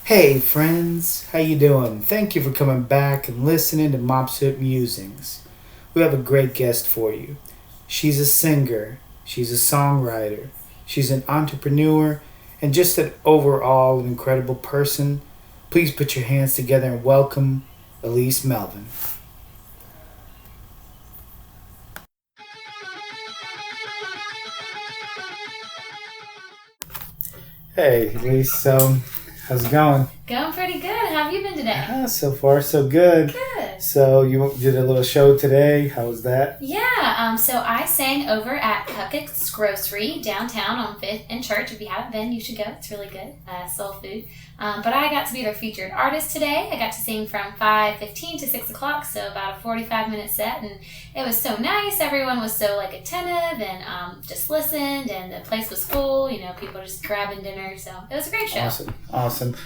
Hey friends, how you doing? Thank you for coming back and listening to Mopsip Musings. We have a great guest for you. She's a singer, she's a songwriter, she's an entrepreneur, and just an overall incredible person. Please put your hands together and welcome Elise Melvin. Hey Elise, how's it going? Going pretty good. How have you been today? So far so good. Good. So you did a little show today. How was that? Yeah, so I sang over at Puckett's Grocery downtown on 5th and Church. If you haven't been, you should go. It's really good. Soul food. But I got to be their featured artist today. I got to sing from 5:15 to 6 o'clock, so about a 45-minute set. And it was so nice. Everyone was so attentive and just listened, and the place was full. People just grabbing dinner. So it was a great show. Awesome.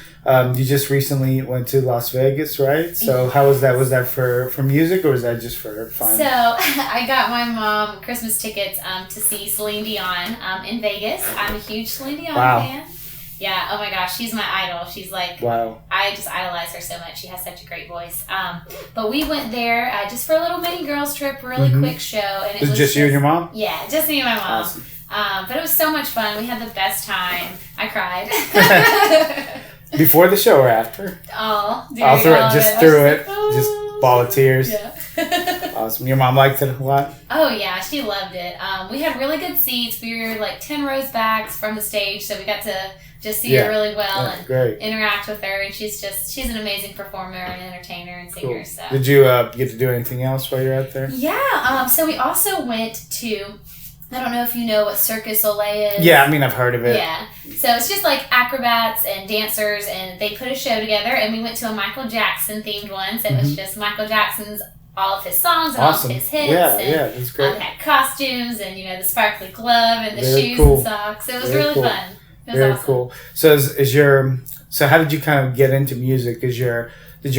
You just recently went to Las Vegas, right? So how was that? Was that for music or was that just for fun? So I got my mom Christmas tickets to see Celine Dion in Vegas. I'm a huge Celine Dion fan. Yeah, oh my gosh, she's my idol. She's wow. I just idolize her so much. She has such a great voice. But we went there just for a little mini girls trip, really quick show. And it was just you and your mom? Yeah, just me and my mom. Awesome. But it was so much fun. We had the best time. I cried. Before the show or after? All through it. Just ball of tears. Yeah. Awesome. Your mom liked it a lot? Oh, yeah. She loved it. We had really good seats. We were 10 rows back from the stage, so we got to just see her really well and interact with her. And she's an amazing performer and entertainer and singer. Cool. So. Did you get to do anything else while you're out there? Yeah. So we also went to... I don't know if you know what Circus Olay is. Yeah, I've heard of it. Yeah. So it's just acrobats and dancers, and they put a show together, and we went to a Michael Jackson themed one. So it was just Michael Jackson's, all of his songs and all of his hits. Yeah, that's great. They had costumes and, the sparkly glove and the shoes and socks. It was really fun. It was Very awesome. cool. So so how did you kind of get into music? Did your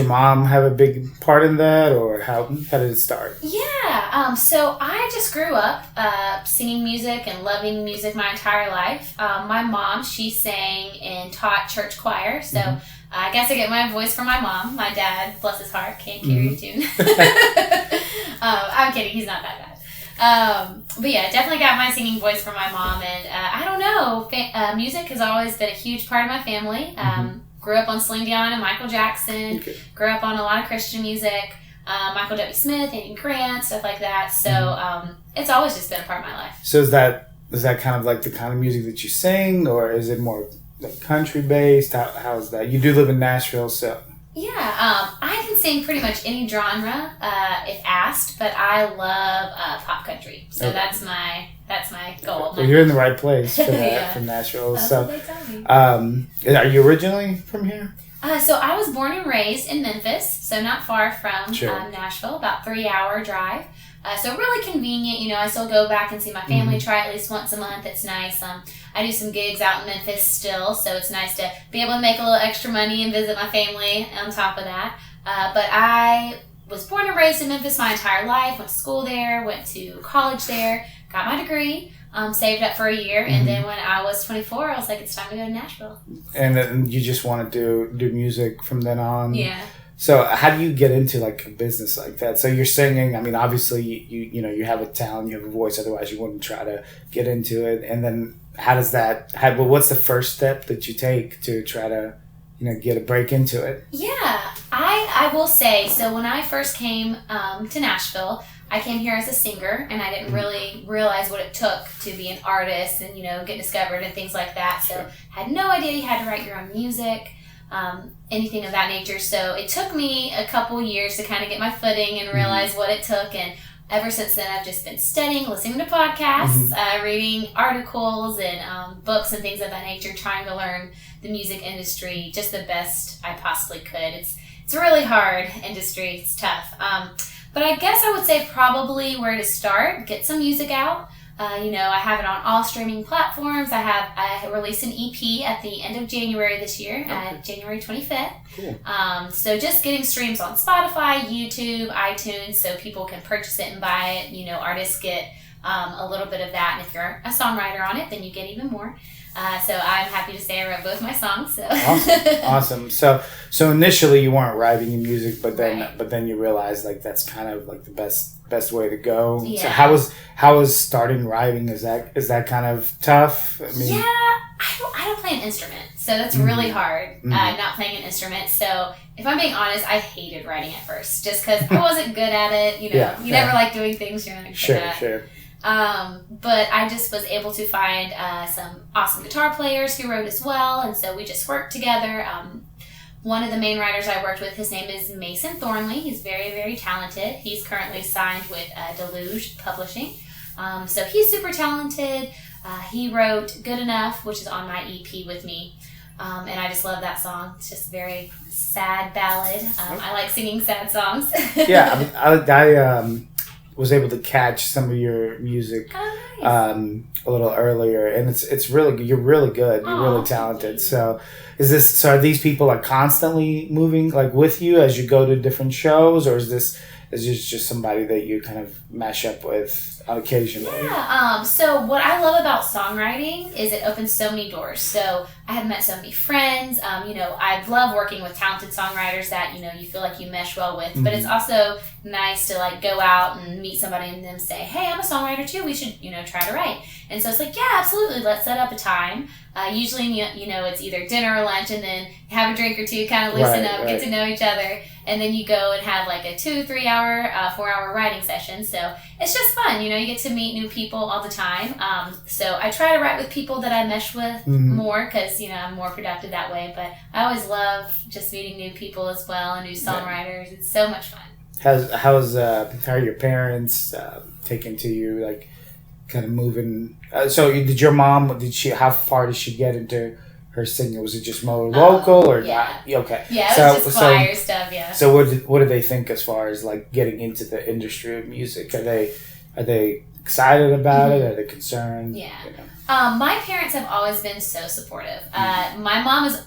mom have a big part in that, or how did it start? Yeah, so I just grew up singing music and loving music my entire life. My mom, she sang and taught church choir, so I guess I get my voice from my mom. My dad, bless his heart, can't carry a tune. I'm kidding, he's not that bad. But yeah, definitely got my singing voice from my mom, and I don't know, music has always been a huge part of my family. Grew up on Celine Dion and Michael Jackson. Okay. Grew up on a lot of Christian music. Michael W. Smith, Andy Grant, stuff like that. So it's always just been a part of my life. So is that kind of the kind of music that you sing, or is it more country based? How is that? You do live in Nashville, so. Yeah, I can sing pretty much any genre if asked, but I love pop country. So that's my goal. Well, you're in the right place for that, from Nashville. That's so, what they tell me. Are you originally from here? So I was born and raised in Memphis, so not far from Nashville, about 3-hour drive. So really convenient. I still go back and see my family, try at least once a month. It's nice. I do some gigs out in Memphis still, so it's nice to be able to make a little extra money and visit my family on top of that. But I was born and raised in Memphis my entire life, went to school there, went to college there, got my degree, saved up for a year, and then when I was 24, I was like, it's time to go to Nashville. And then you just wanted to do music from then on? Yeah. So how do you get into a business like that? So you're singing. Obviously you have a talent, you have a voice. Otherwise, you wouldn't try to get into it. And then how does that? What's the first step that you take to try to get a break into it? Yeah, I will say. So when I first came to Nashville, I came here as a singer, and I didn't really realize what it took to be an artist and get discovered and things like that. So had no idea you had to write your own music. Anything of that nature. So it took me a couple years to kind of get my footing and realize what it took. And ever since then, I've just been studying, listening to podcasts, reading articles and books and things of that nature, trying to learn the music industry just the best I possibly could. It's a really hard industry. It's tough. But I guess I would say probably where to start, get some music out. I have it on all streaming platforms. I released an EP at the end of January this year, January 25th. Cool. So just getting streams on Spotify, YouTube, iTunes, so people can purchase it and buy it. Artists get a little bit of that, and if you're a songwriter on it, then you get even more. So I'm happy to say I wrote both my songs. So Awesome. So initially you weren't writing your music, but Right. then you realized like that's kind of like the best way to go. Yeah. So how was starting writing? Is that kind of tough? I mean, Yeah, I don't play an instrument, so that's really hard. Not playing an instrument. So if I'm being honest, I hated writing at first, just because I wasn't good at it. You know, you never like doing things you're not good at. Sure. But I just was able to find some awesome guitar players who wrote as well, and so we just worked together. One of the main writers I worked with, his name is Mason Thornley. He's very, very talented. He's currently signed with Deluge Publishing. So he's super talented. He wrote Good Enough, which is on my EP with me. And I just love that song. It's just a very sad ballad. I like singing sad songs. Yeah, I was able to catch some of your music a little earlier, and it's really you're really good. You're really talented. So are these people like constantly moving like with you as you go to different shows, or is this just somebody that you kind of mash up with occasionally? Yeah. So what I love about songwriting is it opens so many doors. So I have met so many friends. I love working with talented songwriters that, you feel like you mesh well with. But it's also nice to like go out and meet somebody and then say, hey, I'm a songwriter too. We should, try to write. And so it's like, yeah, absolutely. Let's set up a time. Usually, it's either dinner or lunch, and then have a drink or two, kind of loosen up, get to know each other. And then you go and have like a 2-3 hour, 4-hour writing session. So it's just fun. You get to meet new people all the time. So I try to write with people that I mesh with more because, I'm more productive that way. But I always love just meeting new people as well and new songwriters. It's so much fun. How are your parents taking to you, like kind of moving? So did your mom, how far did she get into her singing? Was it just more local or not? Okay. Yeah, it was just choir stuff, yeah. So what did they think as far as like getting into the industry of music? Are they excited about it? Are they concerned? Yeah. My parents have always been so supportive. My mom is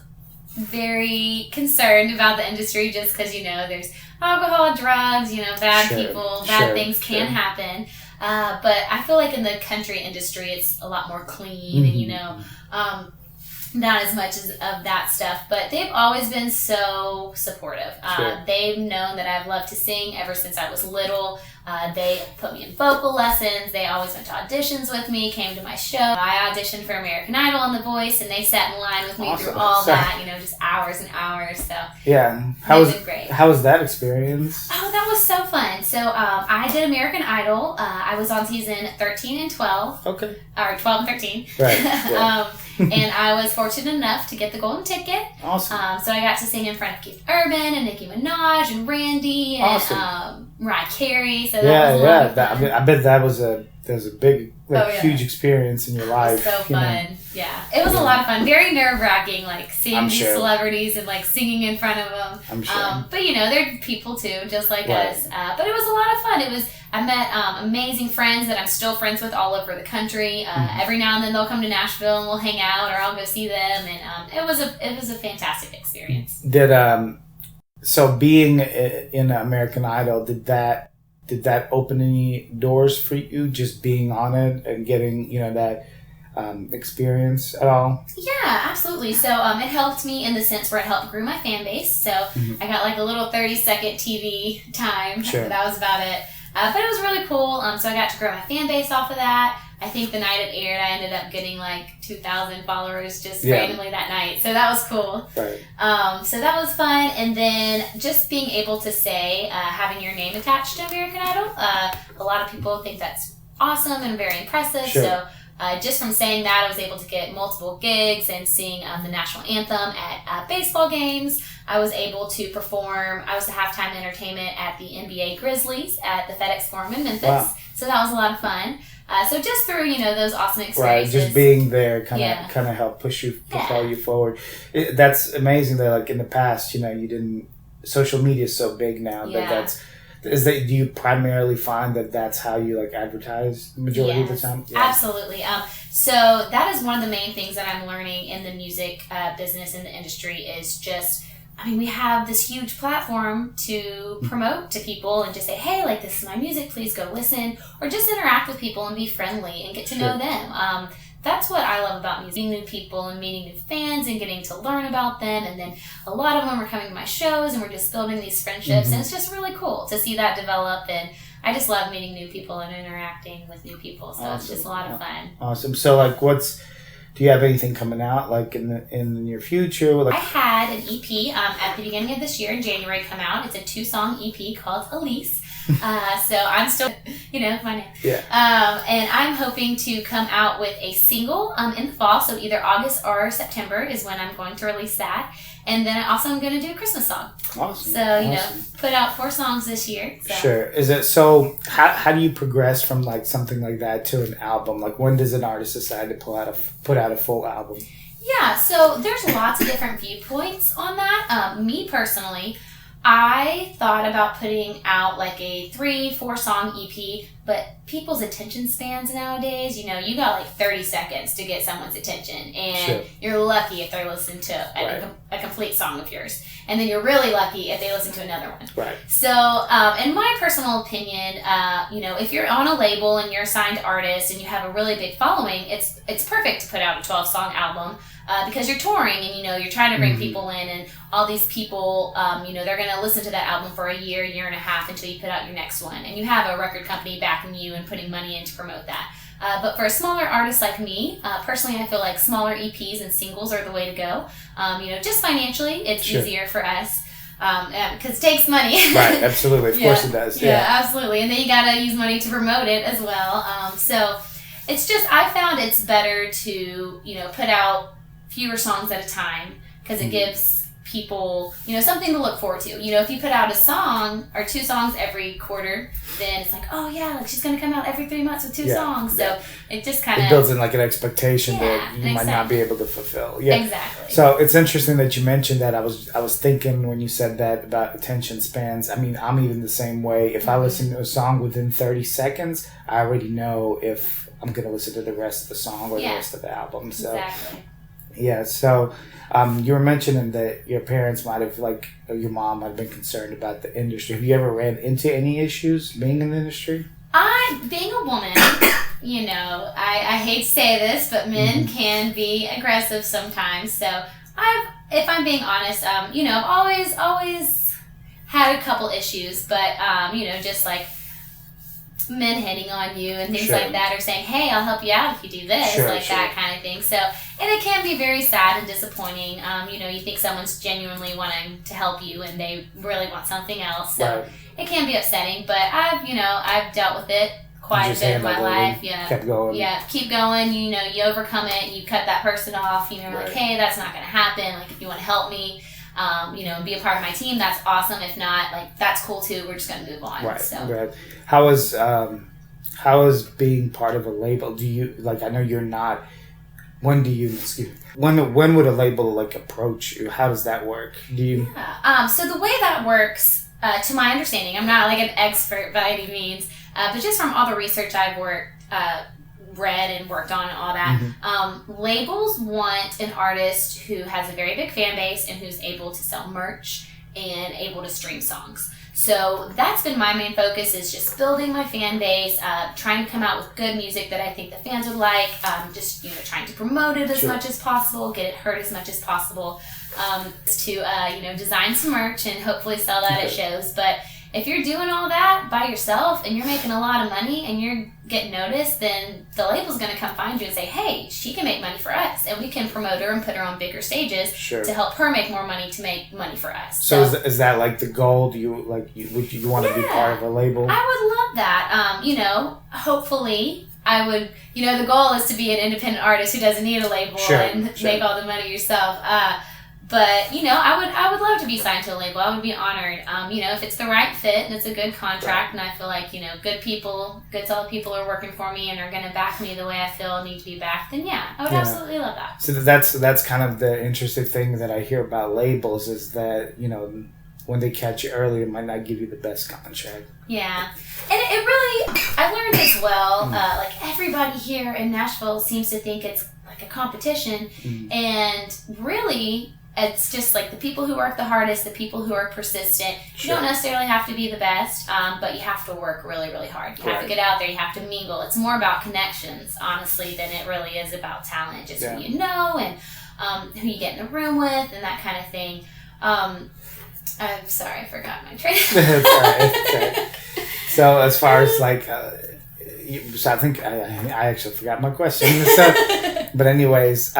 very concerned about the industry just because, there's alcohol, drugs, bad people, bad things can happen. But I feel like in the country industry, it's a lot more clean and, not as much as of that stuff, but they've always been so supportive. They've known that I've loved to sing ever since I was little. They put me in vocal lessons. They always went to auditions with me, came to my show. I auditioned for American Idol on The Voice, and they sat in line with me through all that, just hours and hours. So yeah, great. How was that experience? Oh, that was so fun. So I did American Idol. I was on season 13 and 12. Okay. Or 12 and 13. Right. Yeah. And I was fortunate enough to get the golden ticket. Awesome. So I got to sing in front of Keith Urban and Nicki Minaj and Randy and Mariah Carey. So that was a lot of fun. I bet that was a big, huge experience in your life. It was so fun. Yeah. It was a lot of fun. Very nerve-wracking, like seeing these celebrities and like singing in front of them. I'm sure. But they're people too, just like us. But it was a lot of fun. I met amazing friends that I'm still friends with all over the country. Every now and then they'll come to Nashville and we'll hang out, or I'll go see them. And it was a fantastic experience. So being in American Idol, did that open any doors for you, just being on it and getting that experience at all? Yeah, absolutely. So it helped me in the sense where it helped grow my fan base. So I got like a little 30-second TV time. Sure. That was about it. But it was really cool. So I got to grow my fan base off of that. I think the night it aired, I ended up getting like 2,000 followers just randomly that night. So that was cool. Right. So that was fun. And then just being able to say, having your name attached to American Idol, a lot of people think that's awesome and very impressive. Sure. So just from saying that, I was able to get multiple gigs and sing the national anthem at baseball games. I was able to perform. I was the halftime entertainment at the NBA Grizzlies at the FedEx Forum in Memphis. Wow. So that was a lot of fun. So just through, those awesome experiences. Right, just being there kind of helped propel you forward. That's amazing that like in the past, you didn't, social media is so big now do you primarily find that that's how you like advertise the majority of the time? Yeah. Absolutely. So that is one of the main things that I'm learning in the music business in the industry is just, we have this huge platform to promote to people and just say, hey, like, this is my music, please go listen, or just interact with people and be friendly and get to know them. that's what I love about music. Meeting new people and meeting new fans and getting to learn about them. And then a lot of them are coming to my shows and we're just building these friendships. And it's just really cool to see that develop. And I just love meeting new people and interacting with new people. So It's just a lot of fun. Awesome. So like do you have anything coming out like in the near future? Like I had an EP at the beginning of this year in January come out. It's a 2-song EP called Elise. So I'm still, my name. Yeah. And I'm hoping to come out with a single in the fall. So either August or September is when I'm going to release that. And then I also am going to do a Christmas song. Awesome. So, put out 4 songs this year. So. Sure. Is it so? How do you progress from like something like that to an album? Like when does an artist decide to put out a full album? Yeah. So there's lots of different viewpoints on that. Me personally, I thought about putting out like a 3-4 song EP, but people's attention spans nowadays, you got like 30 seconds to get someone's attention, and you're lucky if they listen to a complete song of yours, and then you're really lucky if they listen to another one. Right. So, in my personal opinion, if you're on a label and you're a signed artist and you have a really big following, it's perfect to put out a 12-song album. Because you're touring and you're trying to bring people in, and all these people they're going to listen to that album for a year and a half until you put out your next one, and you have a record company backing you and putting money in to promote that. But for a smaller artist like me, personally, I feel like smaller EPs and singles are the way to go. Just financially, it's easier for us. Because it takes money. Right, absolutely. Of course it does. Yeah, absolutely. And then you got to use money to promote it as well. So it's just, I found it's better to, put out fewer songs at a time, because it gives people, something to look forward to. If you put out a song or 2 songs every quarter, then it's like, oh yeah, like she's going to come out every 3 months with 2 songs. So it just kind of builds in like an expectation that you might not be able to fulfill. Yeah, exactly. So it's interesting that you mentioned that. I was thinking when you said that about attention spans. I mean, I'm even the same way. If I listen to a song within 30 seconds, I already know if I'm going to listen to the rest of the song or the rest of the album. So. Exactly. Yeah, so you were mentioning that your parents might have, or your mom might have been concerned about the industry. Have you ever ran into any issues being in the industry? Being a woman, I hate to say this, but men can be aggressive sometimes. So if I'm being honest, I've always had a couple issues, but, just like men hitting on you and things like that, or saying, hey, I'll help you out if you do this, that kind of thing. So, and it can be very sad and disappointing. You think someone's genuinely wanting to help you and they really want something else. So it can be upsetting, but I've dealt with it quite a bit in my life. Yeah. Kept going. Yeah, keep going. You overcome it and you cut that person off. Like, hey, that's not going to happen. Like, if you want to help me, be a part of my team, that's awesome. If not, that's cool too. We're just going to move on. Right. So. Right. How is being part of a label? Do you, I know you're not, when would a label approach you? How does that work? Do you? Yeah. So the way that works, to my understanding, I'm not an expert by any means, but just from all the research I've read and worked on and all that, labels want an artist who has a very big fan base and who's able to sell merch and able to stream songs. So that's been my main focus, is just building my fan base, trying to come out with good music that I think the fans would like, trying to promote it as much as possible, get it heard as much as possible, to design some merch and hopefully sell that at shows. But if you're doing all that by yourself and you're making a lot of money and you're getting noticed, then the label's going to come find you and say, hey, she can make money for us, and we can promote her and put her on bigger stages to help her make more money to make money for us. So is that the goal? Do you would you want to be part of a label? I would love that. Hopefully I would, the goal is to be an independent artist who doesn't need a label and make all the money yourself. But, I would love to be signed to a label. I would be honored. If it's the right fit and it's a good contract and I feel like, good solid people are working for me and are going to back me the way I feel need to be backed, then I would absolutely love that. So that's kind of the interesting thing that I hear about labels, is that, when they catch you early, it might not give you the best contract. Yeah. And it really, I learned as well, everybody here in Nashville seems to think it's like a competition. And really, it's just like the people who work the hardest, the people who are persistent. Sure. You don't necessarily have to be the best, but you have to work really, really hard. You have to get out there. You have to mingle. It's more about connections, honestly, than it really is about talent. Just who you know and who you get in the room with and that kind of thing. I'm sorry, I forgot my train. It's all right. So as far as like, so I think I actually forgot my question. So, but anyways,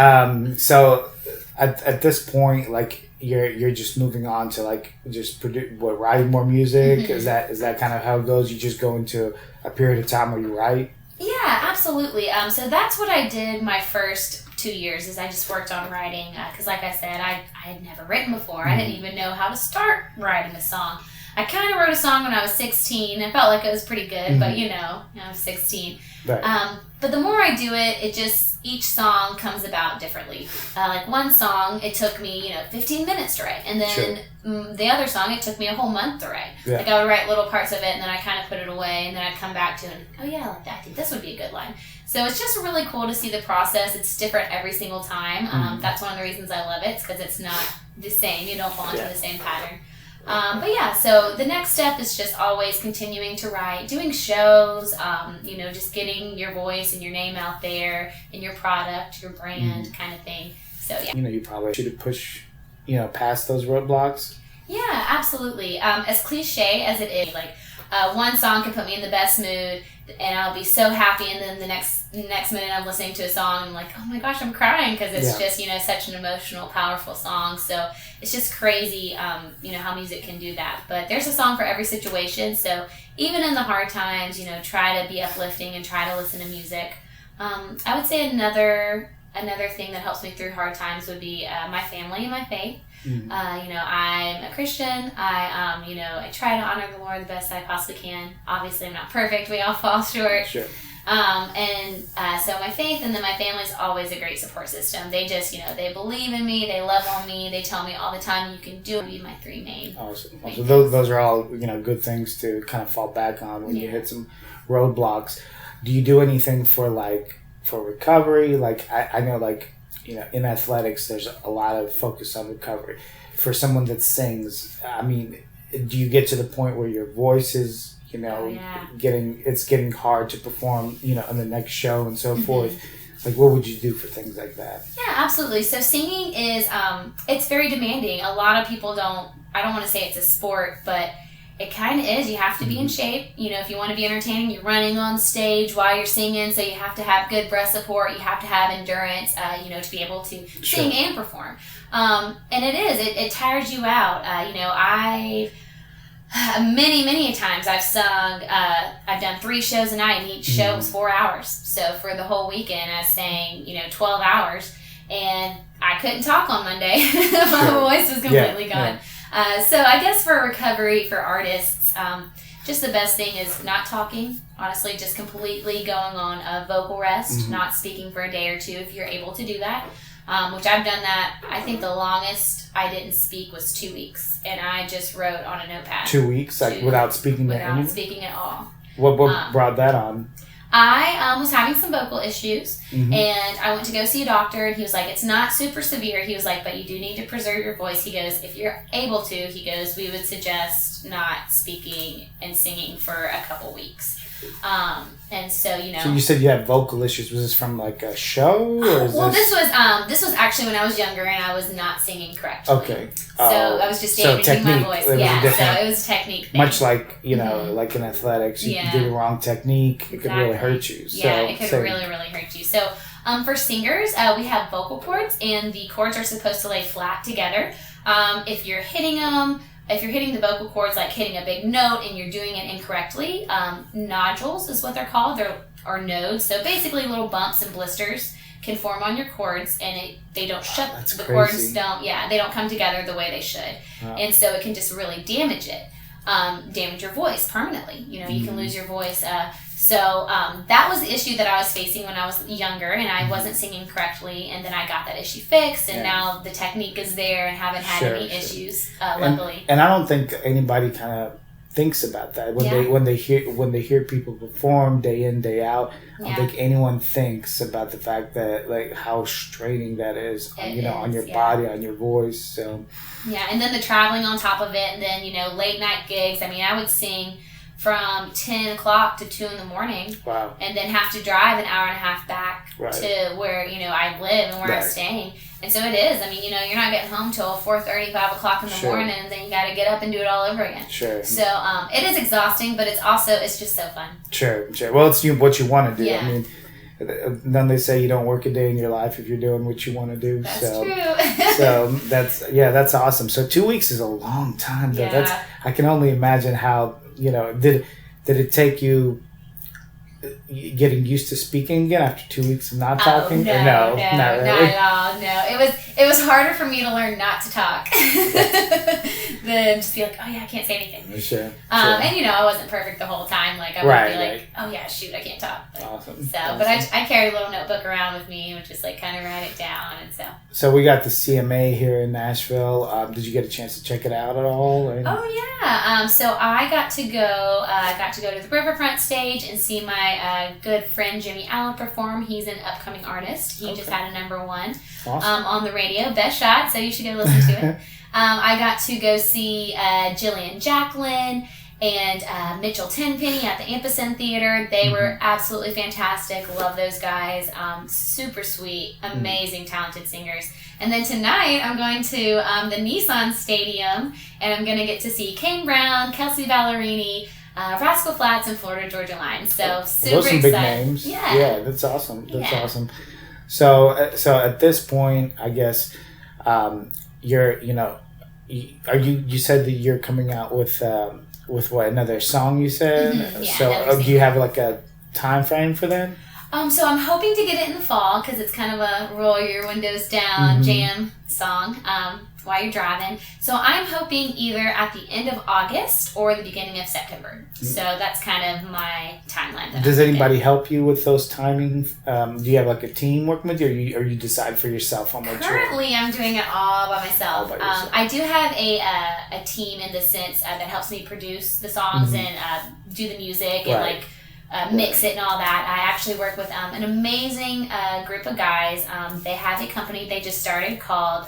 so at this point, like you're just moving on to like just writing more music. Mm-hmm. Is that kind of how it goes? You just go into a period of time where you write? Yeah, absolutely. So that's what I did my first 2 years is I just worked on writing because like I said, I had never written before. Mm-hmm. I didn't even know how to start writing a song. I kind of wrote a song when I was 16. I felt like it was pretty good, mm-hmm. but I was 16. Right. But the more I do it, each song comes about differently. Like one song, it took me, 15 minutes to write. And then the other song, it took me a whole month to write. Yeah. Like I would write little parts of it and then I kind of put it away and then I'd come back to it and, oh yeah, like that. I think this would be a good line. So it's just really cool to see the process. It's different every single time. Mm-hmm. That's one of the reasons I love it. It's because it's not the same. You don't fall into the same pattern. But yeah, so the next step is just always continuing to write, doing shows, just getting your voice and your name out there and your product, your brand kind of thing. So yeah. You probably should push, past those roadblocks. Yeah, absolutely. As cliche as it is, like one song can put me in the best mood and I'll be so happy and then the next minute I'm listening to a song and I'm like, oh my gosh, I'm crying because it's just, such an emotional, powerful song. So it's just crazy, how music can do that. But there's a song for every situation. So even in the hard times, try to be uplifting and try to listen to music. I would say another thing that helps me through hard times would be my family and my faith. Mm-hmm. I'm a Christian. I try to honor the Lord the best I possibly can. Obviously, I'm not perfect. We all fall short. Sure. So my faith and then my family's always a great support system. They just, they believe in me. They love on me. They tell me all the time, you can do it. Be my three main. Awesome. So those are all, good things to kind of fall back on when you hit some roadblocks. Do you do anything for recovery? Like, I know, like, in athletics, there's a lot of focus on recovery. For someone that sings, I mean, do you get to the point where your voice is, getting hard to perform, on the next show and so forth? Like, what would you do for things like that? Yeah, absolutely. So singing is, it's very demanding. A lot of people I don't want to say it's a sport, but it kind of is. You have to be in shape. If you want to be entertaining, you're running on stage while you're singing, so you have to have good breath support. You have to have endurance, to be able to sing and perform. And it tires you out. Many times I've sung, I've done 3 shows a night and each show was 4 hours. So for the whole weekend I sang, 12 hours and I couldn't talk on Monday. My voice was completely gone. So I guess for recovery for artists, just the best thing is not talking, honestly, just completely going on a vocal rest, not speaking for a day or two if you're able to do that, which I've done that. I think the longest I didn't speak was 2 weeks, and I just wrote on a notepad. 2 weeks? Without speaking to anyone? Without speaking at all. What brought that on? I was having some vocal issues, and I went to go see a doctor, and he was like, it's not super severe. He was like, but you do need to preserve your voice. He goes, if you're able to, he goes, we would suggest not speaking and singing for a couple weeks. And so, So you said you had vocal issues. Was this from like a show? Or this was actually when I was younger and I was not singing correctly. Okay. So I was just damaging my voice. So it was a technique thing. Much like, like in athletics, you can do the wrong technique. It could really hurt you. It could really, really hurt you. So for singers, we have vocal cords and the cords are supposed to lay flat together. If you're hitting the vocal cords, like hitting a big note and you're doing it incorrectly, nodules is what they're called, or nodes. So basically little bumps and blisters can form on your cords and they don't shut, the cords they don't come together the way they should. Wow. And so it can just really damage it, damage your voice permanently. You can lose your voice. So that was the issue that I was facing when I was younger and I wasn't singing correctly, and then I got that issue fixed and now the technique is there and haven't had any issues, luckily. And I don't think anybody kind of thinks about that when they hear people perform day in day out. I don't think anyone thinks about the fact that like how straining that is, on your body, on your voice. So and then the traveling on top of it, and then late night gigs. I mean, I would sing from 10 o'clock to 2 in the morning. Wow. And then have to drive an hour and a half back to where I live and where I'm staying. And so it is. I mean, you're not getting home till 4:30, 5 o'clock in the morning, and then you got to get up and do it all over again. Sure. So it is exhausting, but it's just so fun. Sure. Well, it's what you want to do. Yeah. I mean, then they say you don't work a day in your life if you're doing what you want to do. That's true. So that's awesome. So 2 weeks is a long time. Yeah. I can only imagine how, did it take you getting used to speaking again after 2 weeks of not talking? No, really? not at all. No, it was harder for me to learn not to talk than just be like, oh yeah, I can't say anything. Sure. And I wasn't perfect the whole time. Like I would be like, oh yeah, shoot, I can't talk. But, awesome. So, awesome. but I carry a little notebook around with me, which is like kind of write it down, and so. So we got the CMA here in Nashville. Did you get a chance to check it out at all? Or? Oh yeah. So I got to go. To the Riverfront stage and see my good friend Jimmy Allen perform. He's an upcoming artist. He just had a #1 on the radio, Best Shot. So you should go listen to it. I got to go see Jillian Jacqueline and Mitchell Tenpenny at the Amphitheater Theater. They were absolutely fantastic. Love those guys. Super sweet, amazing, talented singers. And then tonight I'm going to the Nissan Stadium, and I'm going to get to see Kane Brown, Kelsey Ballerini, Rascal Flatts, and Florida Georgia Line. So super those are excited. Big names. Yeah, that's awesome. That's awesome. So at this point, I guess you're you said that you're coming out with what, another song you said? Mm-hmm. Yeah, so do you have like a time frame for that? So I'm hoping to get it in the fall because it's kind of a roll your windows down jam song while you're driving. So I'm hoping either at the end of August or the beginning of September. So that's kind of my timeline. Does anybody help you with those timings? Do you have like a team working with you, or you decide for yourself on what Currently, I'm doing it all by myself. All by yourself. I do have a team in the sense that helps me produce the songs and do the music and like mix it and all that. I actually work with an amazing group of guys. They have a company they just started called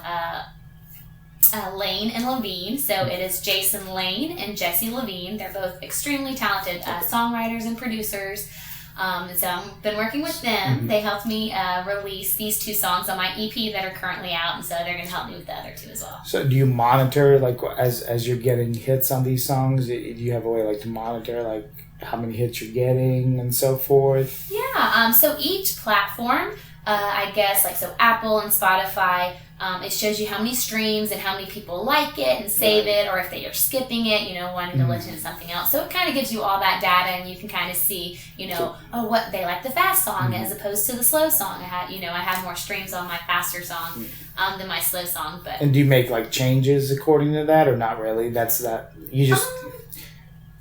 Lane and Levine. So it is Jason Lane and Jesse Levine. They're both extremely talented songwriters and producers. And so I've been working with them. They helped me release these 2 songs on my EP that are currently out, and so they're going to help me with the other 2 as well. So do you monitor, like, as you're getting hits on these songs, do you have a way like to monitor, like, how many hits you're getting and so forth? Yeah, so each platform, I guess, like, so Apple and Spotify, it shows you how many streams and how many people like it and save it, or if they are skipping it, wanting to listen to something else. So it kind of gives you all that data, and you can kind of see, what they like the fast song as opposed to the slow song. I have more streams on my faster song than my slow song. But and do you make like changes according to that, or not really? You just.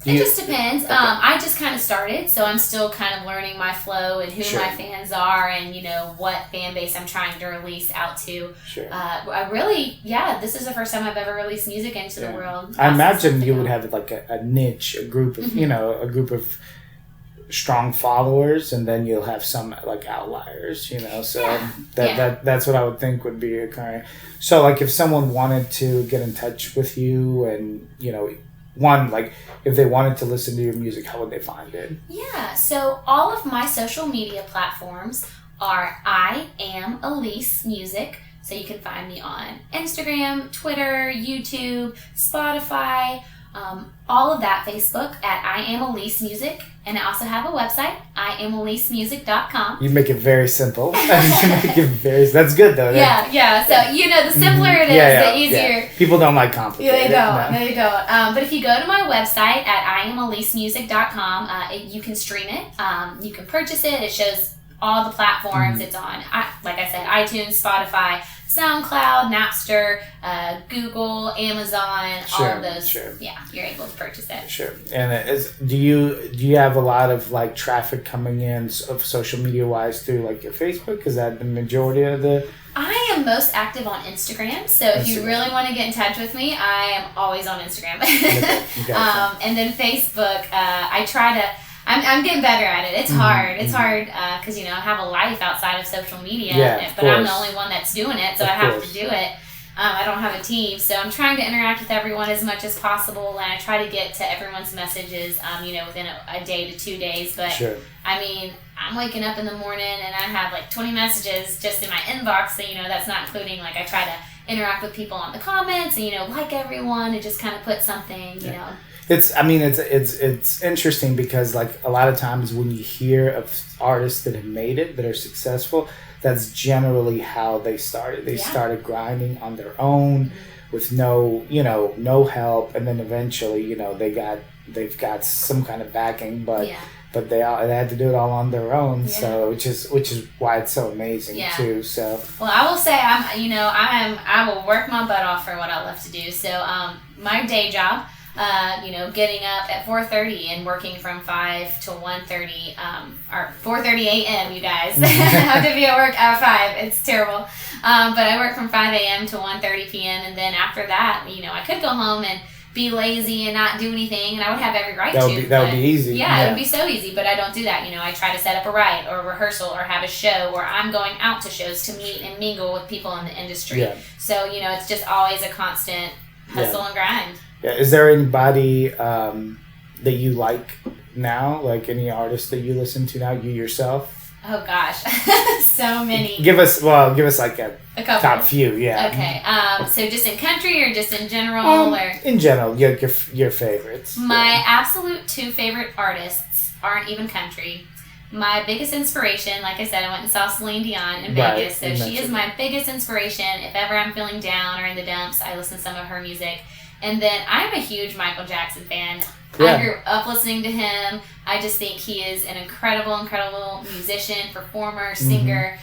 It just depends. Okay. I just kind of started, so I'm still kind of learning my flow and who my fans are, and what fan base I'm trying to release out to. Sure. I really, this is the first time I've ever released music into the world. I imagine you would have like a niche, a group of a group of strong followers, and then you'll have some like outliers. So that's what I would think would be occurring. So like if someone wanted to get in touch with you, and like if they wanted to listen to your music, how would they find it? Yeah, so all of my social media platforms are I Am Elise Music. So you can find me on Instagram, Twitter, YouTube, Spotify, all of that, Facebook at I Am Elise Music. And I also have a website, IamElisemusic.com. You make it very simple. That's good though. Yeah. So, the simpler it is, the easier. Yeah. People don't like complicated. Yeah, they don't. But if you go to my website at IamElisemusic.com, you can stream it. You can purchase it. It shows all the platforms. It's on, like I said, iTunes, Spotify, SoundCloud, Napster, Google, Amazon, all of those. Sure. Yeah, you're able to purchase it. Sure. And do you have a lot of like traffic coming in of social media wise through like your Facebook? Is that the majority of the? I am most active on Instagram, so if you really want to get in touch with me, I am always on Instagram. Gotcha. And then Facebook, I try to. I'm getting better at it. It's hard. It's hard because I have a life outside of social media, but I'm the only one that's doing it, so I have to do it. I don't have a team, so I'm trying to interact with everyone as much as possible, and I try to get to everyone's messages, within a day to 2 days. But I mean, I'm waking up in the morning and I have like 20 messages just in my inbox, so that's not including like I try to interact with people on the comments and like everyone and just kind of put something, It's interesting because like a lot of times when you hear of artists that have made it, that are successful, that's generally how they started. They started grinding on their own with no help, and then eventually, they've got some kind of backing, but they had to do it all on their own. So which is why it's so amazing too. So well, I will say I will work my butt off for what I love to do. So my day job. Getting up at 4:30 and working from 5 to 1:30, or 4:30 a.m. You guys I have to be at work at 5. It's terrible, but I work from 5 a.m. to 1:30 p.m. and then after that, I could go home and be lazy and not do anything, and I would have every right to. That would be easy. Yeah, it would be so easy, but I don't do that. I try to set up a ride or a rehearsal or have a show, or I'm going out to shows to meet and mingle with people in the industry. Yeah. So it's just always a constant hustle and grind. Yeah. Is there anybody that you like now? Like any artist that you listen to now? You yourself? Oh gosh, so many. Give us like a couple. Top few. Yeah. Okay. So just in country or just in general, or in general, your favorites. My absolute 2 favorite artists aren't even country. My biggest inspiration, like I said, I went and saw Celine Dion in Vegas, so she is my biggest inspiration. If ever I'm feeling down or in the dumps, I listen to some of her music. And then I'm a huge Michael Jackson fan. Yeah. I grew up listening to him. I just think he is an incredible musician, performer, singer.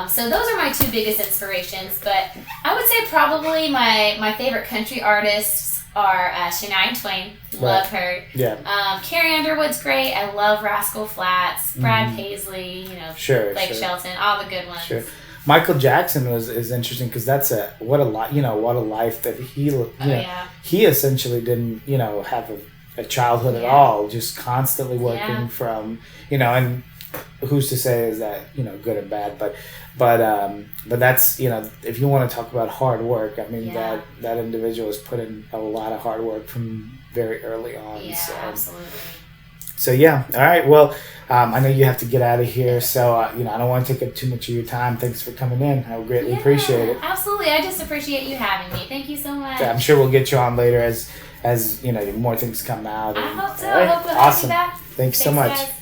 So those are my 2 biggest inspirations. But I would say probably my favorite country artists are Shania Twain. Love her. Yeah. Carrie Underwood's great. I love Rascal Flatts, Brad Paisley, Blake Shelton, all the good ones. Sure. Michael Jackson is interesting because that's what a life that he essentially didn't have a childhood at all, just constantly working from and who's to say is that good and bad, but that's if you want to talk about hard work, I mean that individual has put in a lot of hard work from very early on. Absolutely. So all right. Well, I know you have to get out of here, so I don't want to take up too much of your time. Thanks for coming in. I greatly appreciate it. Absolutely, I just appreciate you having me. Thank you so much. I'm sure we'll get you on later as more things come out. I hope so. Right? I hope we'll awesome. have you back. Thanks so much. Guys.